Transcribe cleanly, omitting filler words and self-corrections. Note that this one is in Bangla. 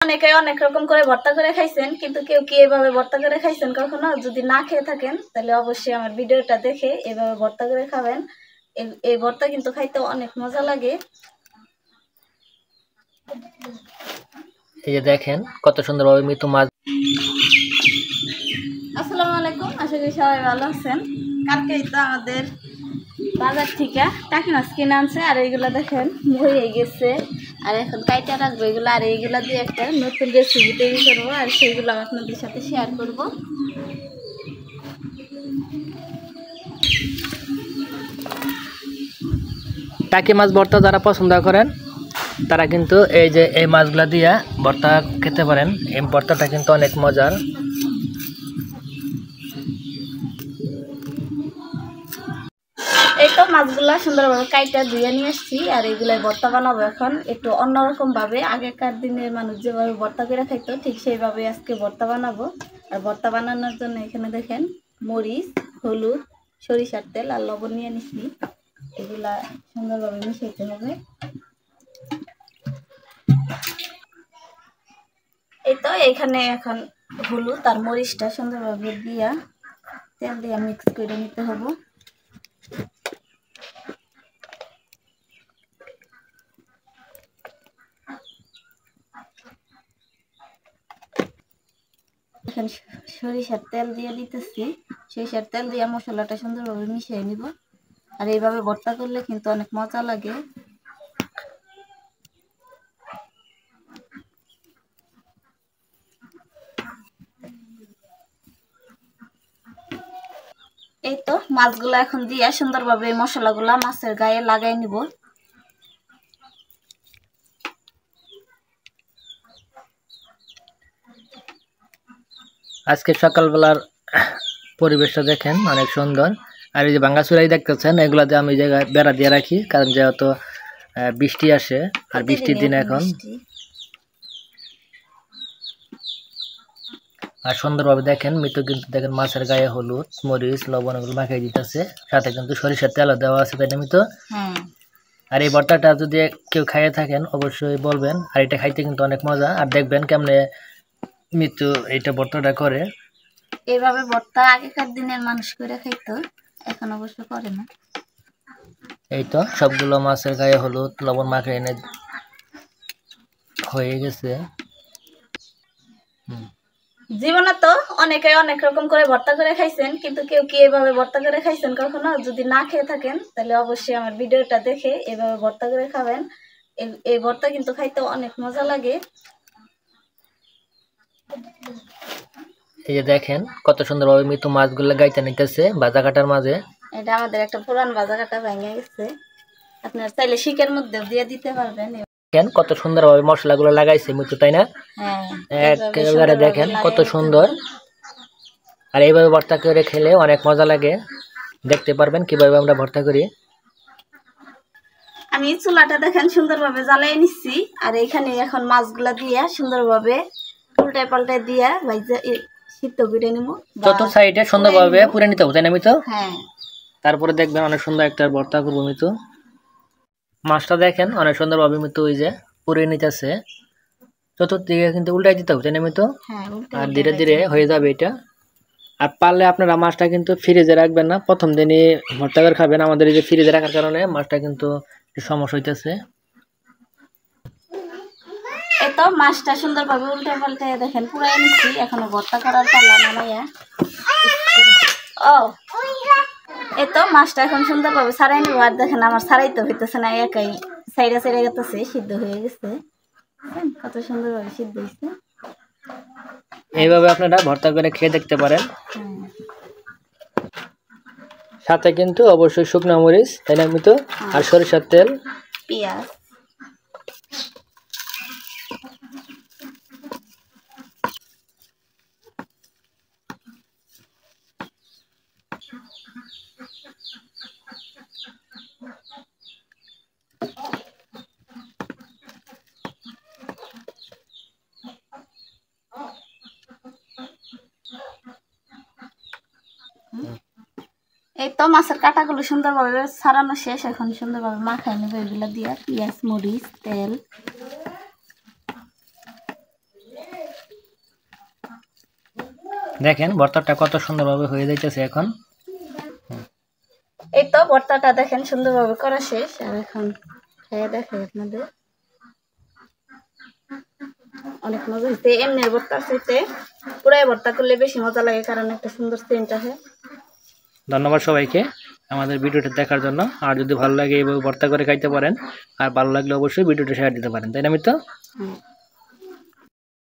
অনেকে অনেক রকম করে ভর্তা করে খাইছেন, কিন্তু কেউ কি এভাবে ভর্তা করে খাইছেন কখনো? যদি না খেয়ে থাকেন তাহলে অবশ্যই আমার ভিডিওটা দেখে এভাবে ভর্তা করে খাবেন। এই ভর্তা কিন্তু খাইতে অনেক মজা লাগে। এই যে দেখেন কত সুন্দরভাবে মিতু মাছ। আসসালামু আলাইকুম, আশা করি সবাই ভালো আছেন। কালকেই তো আমাদের বাজার থেকে টাকি মাছ কিনে আনছে, আর এইগুলো দেখেন হয়ে গেছে। আর এখন কাইটা রাখবো এগুলো, আর এইগুলা দিয়ে একটা নতুন রেসিপি তৈরি করবো, আর সেইগুলো আপনাদের সাথে শেয়ার করবো। টাকি মাছ ভর্তা যারা পছন্দ করেন তারা কিন্তু এই যে এই মাছগুলা দিয়ে ভর্তা খেতে পারেন। এই ভর্তাটা কিন্তু অনেক মজার। এই তো মাছগুলা সুন্দরভাবে কাইটা ধুয়ে নিয়ে আসছি, আর এইগুলাই ভর্তা বানাবো এখন একটু অন্যরকম ভাবে। আগেকার দিনের মানুষ যেভাবে ভর্তা করে খাইতো ঠিক সেইভাবে আজকে ভর্তা বানাবো। আর ভর্তা বানানোর জন্য এখানে দেখেন মরিচ, হলুদ, সরিষার তেল আর লবণ নিয়ে নিচ্ছি। এগুলা সুন্দরভাবে মিশাইতে হবে। এই তো এখানে এখন হলুদ আর মরিচটা সুন্দরভাবে দিয়া তেল দিয়া মিক্স করে নিতে হবে। এখন সরিষার তেল দিয়ে দিতেছি। সরিষার তেল দিয়ে মশলাটা সুন্দরভাবে মিশিয়ে নিব। আর এইভাবে ভর্তা করলে কিন্তু অনেক মজা লাগে। এই তো মাছগুলো এখন দিয়ে সুন্দরভাবে মশলাগুলা মাছের গায়ে লাগাই নিব। আজকে সকালবেলার পরিবেশটা দেখেন অনেক সুন্দর। আর এই যে ভাঙ্গাচুরাই দেখতেছেন, এগুলা দিয়ে আমি জায়গায় বেড়া দিয়ে রাখি, কারণ যেহেতু বৃষ্টি আসে আর বৃষ্টির দিন এখন। আর সুন্দরভাবে দেখেন মিতু কিন্তু দেখেন মাছের গায়ে হলুদ, মরিচ, লবণ এগুলো মাখিয়ে দিতেছে, সাথে কিন্তু সরিষার তেলও দেওয়া আছে, তাই না মিতু? আর এই ভর্তাটা যদি কেউ খাইয়ে থাকেন অবশ্যই বলবেন। আর এটা খাইতে কিন্তু অনেক মজা। আর দেখবেন কেমনে মিতু এইটা ভর্তাটা করে। এইভাবে ভর্তা আগেকার দিনের মানুষ করে খাইতো, এখন অবশ্য করে না। এই তো সবগুলো মাছের গায়ে হলুদ লবণ মাখিয়ে এনে হয়ে গেছে। জীবনে তো অনেকে অনেক রকম করে ভর্তা করে খাইছেন, কিন্তু কেউ কি এভাবে ভর্তা করে খাইছেন কখনো? যদি না খেয়ে থাকেন তাহলে অবশ্যই আমার ভিডিওটা দেখে এভাবে ভর্তা করে খাবেন। এই ভর্তা কিন্তু খাইতে অনেক মজা লাগে। এই যে দেখেন কত সুন্দরভাবে মিতু মাছগুলো গাইতে নিতেছে ভাজা কাটার মাঝে। এটা আমাদের একটা পুরান ভাজা কাটা ভেঙে গেছে, আপনার চাইলে শিকের মধ্যে দিয়ে দিতে পারবেন। দেখেন কত সুন্দরভাবে মশলাগুলো লাগাইছে মিতু, তাই না? একেবারে দেখেন কত সুন্দর। আর এইভাবে ভর্তা করে খেলে অনেক মজা লাগে। দেখতে পারবেন কিভাবে আমরা ভর্তা করি। আমি চুলাটা দেখেন সুন্দরভাবে জ্বালাই নিচ্ছি, আর এইখানে এখন মাছগুলা দিয়ে সুন্দরভাবে উল্টায় পাল্টায় দিয়ে সিদ্ধ করে নিব। চতুর্থ সাইডে সুন্দরভাবে পুড়ে নিতে হবে, তাই না মিতু? হ্যাঁ। তারপরে দেখবেন অনেক সুন্দর একটা ভর্তা করবো মিতু। মাছটা দেখেন অনেক সুন্দরভাবে মিতু ওই যে পুড়ে নিতেছে। চতুর্দিকে কিন্তু উল্টাই দিতে হবে, তাই না মিতু? আর ধীরে ধীরে হয়ে যাবে এটা। আর পারলে আপনারা মাছটা কিন্তু ফ্রিজে রাখবেন না, প্রথম দিনই ভর্তা করে খাবেন। আমাদের এই যে ফ্রিজে রাখার কারণে মাছটা কিন্তু সমস্যা হইতেছে। এই তো মাছটা সুন্দরভাবে উল্টে পাল্টে দেখেন পুরাই নিচ্ছি, এখনো ভর্তা করার পাল্লা নামাইয়া। ও এই তো মাছটা এখন সুন্দরভাবে ছাড়াই নিব। আর দেখেন আমার ছাড়াই তো হইতেছে না, একাই সাইডে সাইডে গেতেছে, সিদ্ধ হয়ে গেছে। কত সুন্দরভাবে সিদ্ধ হয়েছে। এইভাবে আপনারা ভর্তা করে খেয়ে দেখতে পারেন। সাথে কিন্তু অবশ্যই শুকনো মরিচ, তাই না মিতু? আর সরিষার তেল, পেঁয়াজ। এই তো মাছের কাঁটাগুলো সুন্দরভাবে ছাড়ানো শেষ, এখন সুন্দরভাবে মাখাই নেবো এগুলো দিয়ে। পেঁয়াজ, মরিচ, তেল। দেখেন ভর্তাটা কত সুন্দরভাবে হয়ে যাইতেছে এখন। এই তো ভর্তাটা দেখেন সুন্দরভাবে করা শেষ, আর এখন খেয়ে দেখে আপনাদের অনেক মজা হয়েছে। এমনি ভর্তার চাইতে পুরাই ভর্তা করলে বেশি মজা লাগে, কারণ একটা সুন্দর সেন্ট আসে। ধন্যবাদ সবাইকে আমাদের ভিডিওটা দেখার জন্য। আর যদি ভালো লাগে এইভাবে ভর্তা করে খাইতে পারেন, আর ভালো লাগলে অবশ্যই ভিডিওটা শেয়ার দিতে পারেন, তাই না মিত্র?